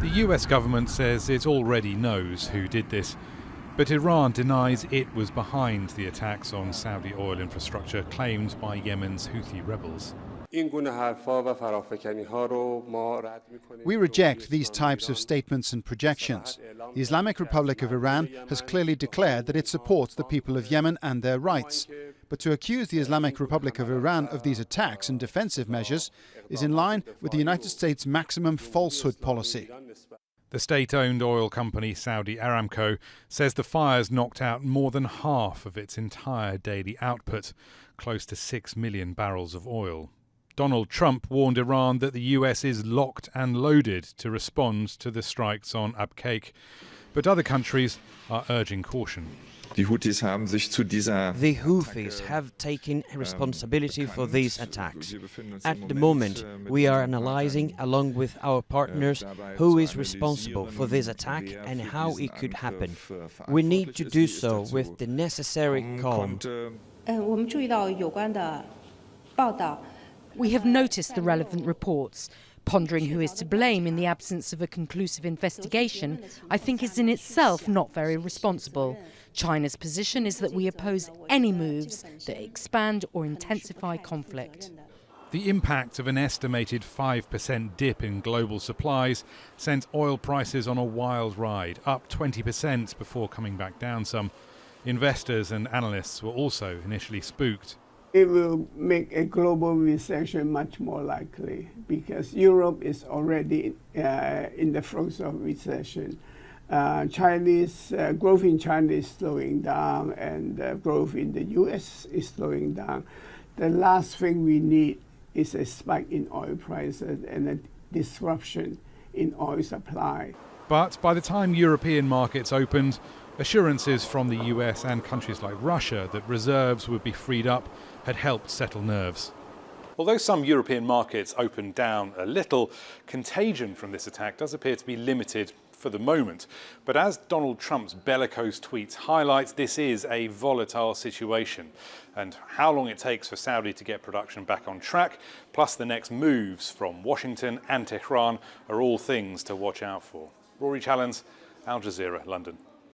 The US government says it already knows who did this, but Iran denies it was behind the attacks on Saudi oil infrastructure claimed by Yemen's Houthi rebels. We reject these types of statements and projections. The Islamic Republic of Iran has clearly declared that it supports the people of Yemen and their rights. But to accuse the Islamic Republic of Iran of these attacks and defensive measures is in line with the United States' maximum falsehood policy. The state-owned oil company Saudi Aramco says the fires knocked out more than half of its entire daily output, close to 6 million barrels of oil. Donald Trump warned Iran that the US is locked and loaded to respond to the strikes on ABBAS, but other countries are urging caution. The Houthis have taken responsibility for these attacks. At the moment, we are analyzing, along with our partners, who is responsible for this attack and how it could happen. We need to do so with the necessary calm. We have noticed the relevant reports. Pondering who is to blame in the absence of a conclusive investigation, I think is in itself not very responsible. China's position is that we oppose any moves that expand or intensify conflict. The impact of an estimated 5% dip in global supplies sent oil prices on a wild ride, up 20% before coming back down some. Investors and analysts were also initially spooked. It will make a global recession much more likely because Europe is already in the throes of recession. Growth in China is slowing down, and growth in the US is slowing down. The last thing we need is a spike in oil prices and a disruption in oil supply. But by the time European markets opened, assurances from the US and countries like Russia that reserves would be freed up had helped settle nerves. Although some European markets opened down a little, contagion from this attack does appear to be limited for the moment. But as Donald Trump's bellicose tweets highlight, this is a volatile situation. And how long it takes for Saudi to get production back on track, plus the next moves from Washington and Tehran, are all things to watch out for. Rory, Challands, Al Jazeera, London.